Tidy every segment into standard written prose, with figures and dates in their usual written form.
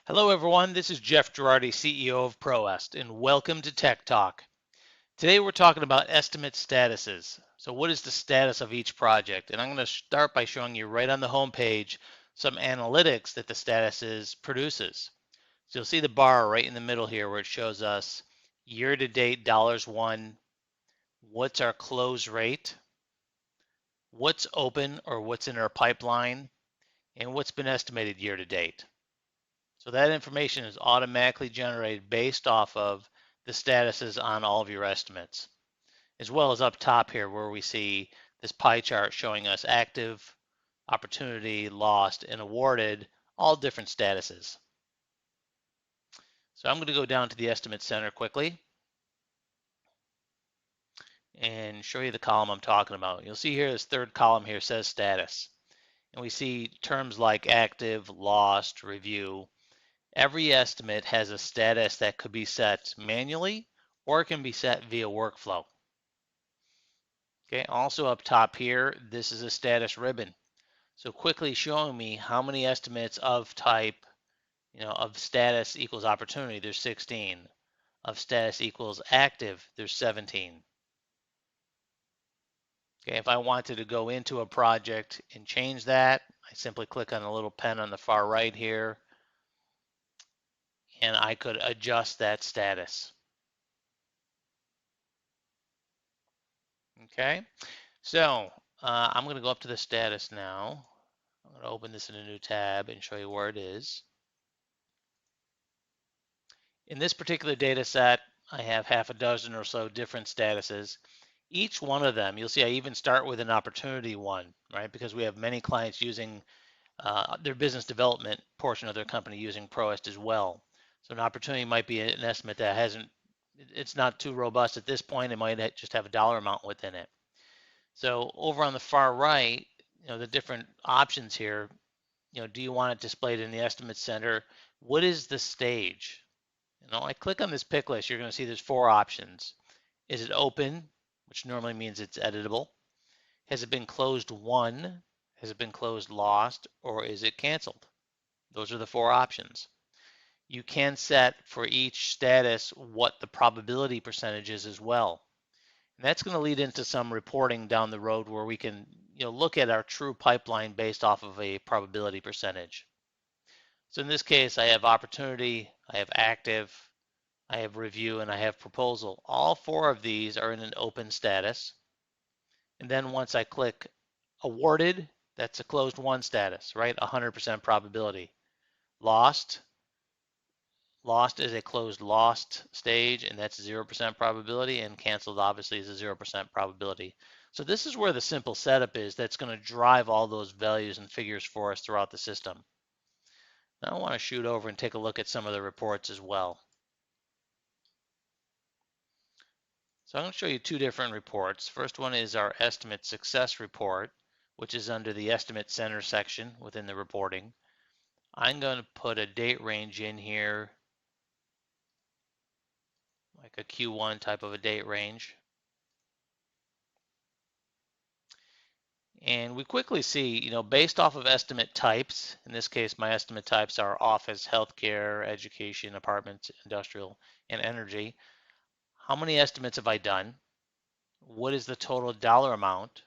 Hello, everyone. This is Jeff Girardi, CEO of ProEst, and welcome to Tech Talk. Today, we're talking about estimate statuses. So, what is the status of each project? And I'm going to start by showing you right on the home page some analytics that the statuses produces. So, you'll see the bar right in the middle here where it shows us year to date dollars won, what's our close rate, what's open or what's in our pipeline, and what's been estimated year to date. So that information is automatically generated based off of the statuses on all of your estimates, as well as up top here where we see this pie chart showing us active, opportunity, lost, and awarded, all different statuses. So I'm going to go down to the estimate center quickly and show you the column I'm talking about. You'll see here this third column here says status. And we see terms like active, lost, review. Every estimate has a status that could be set manually or it can be set via workflow. Okay, also up top here, this is a status ribbon. So quickly showing me how many estimates of type, of status equals opportunity, there's 16. Of status equals active, there's 17. Okay, if I wanted to go into a project and change that, I simply click on the little pen on the far right here, and I could adjust that status. Okay, so I'm going to go up to the status now. I'm going to open this in a new tab and show you where it is. In this particular data set, I have half a dozen or so different statuses. Each one of them, you'll see I even start with an opportunity one, right? Because we have many clients using their business development portion of their company using ProEst as well. So an opportunity might be an estimate that it's not too robust at this point. It might just have a dollar amount within it. So over on the far right, the different options here, do you want it displayed in the estimate center? What is the stage? I click on this pick list, you're going to see there's 4 options. Is it open, which normally means it's editable? Has it been closed won? Has it been closed lost? Or is it canceled? Those are the 4 options. You can set for each status what the probability percentage is as well. And that's going to lead into some reporting down the road where we can look at our true pipeline based off of a probability percentage. So in this case, I have opportunity, I have active, I have review, and I have proposal. All 4 of these are in an open status. And then once I click awarded, that's a closed won status, right? 100% probability. Lost is a closed lost stage, and that's 0% probability, and canceled obviously is a 0% probability. So this is where the simple setup is that's going to drive all those values and figures for us throughout the system. Now I want to shoot over and take a look at some of the reports as well. So I'm going to show you 2 different reports. First one is our estimate success report, which is under the estimate center section within the reporting. I'm going to put a date range in here, like a Q1 type of a date range. And we quickly see, based off of estimate types, in this case, my estimate types are office, healthcare, education, apartments, industrial, and energy. How many estimates have I done? What is the total dollar amount?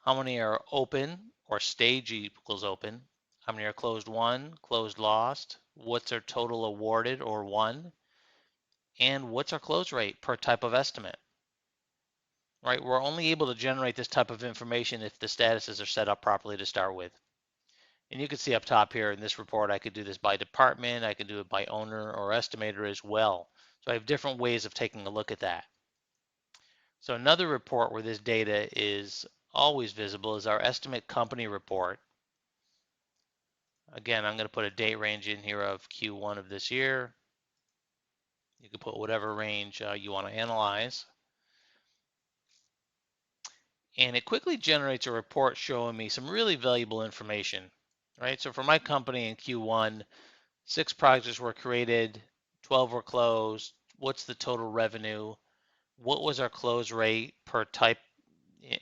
How many are open or stage equals open? How many are closed won, closed lost? What's our total awarded or won? And what's our close rate per type of estimate? Right, we're only able to generate this type of information if the statuses are set up properly to start with. And you can see up top here in this report, I could do this by department, I could do it by owner or estimator as well. So I have different ways of taking a look at that. So another report where this data is always visible is our estimate company report. Again, I'm going to put a date range in here of Q1 of this year. You can put whatever range you want to analyze. And it quickly generates a report showing me some really valuable information, right? So for my company in Q1, 6 projects were created, 12 were closed. What's the total revenue? What was our close rate per type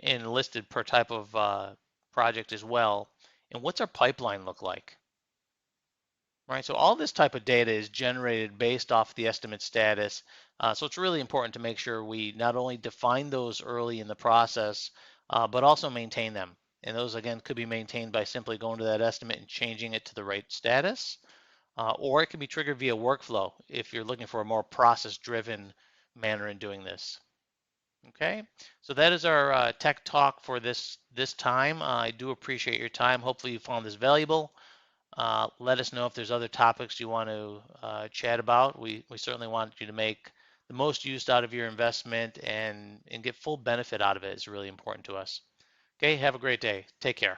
and listed per type of project as well? And what's our pipeline look like? right? So all this type of data is generated based off the estimate status. So it's really important to make sure we not only define those early in the process, but also maintain them. And those, again, could be maintained by simply going to that estimate and changing it to the right status. Or it can be triggered via workflow if you're looking for a more process-driven manner in doing this. Okay, so that is our tech talk for this time. I do appreciate your time. Hopefully you found this valuable. Let us know if there's other topics you want to chat about. We certainly want you to make the most use out of your investment and get full benefit out of it. It's really important to us. Okay, have a great day. Take care.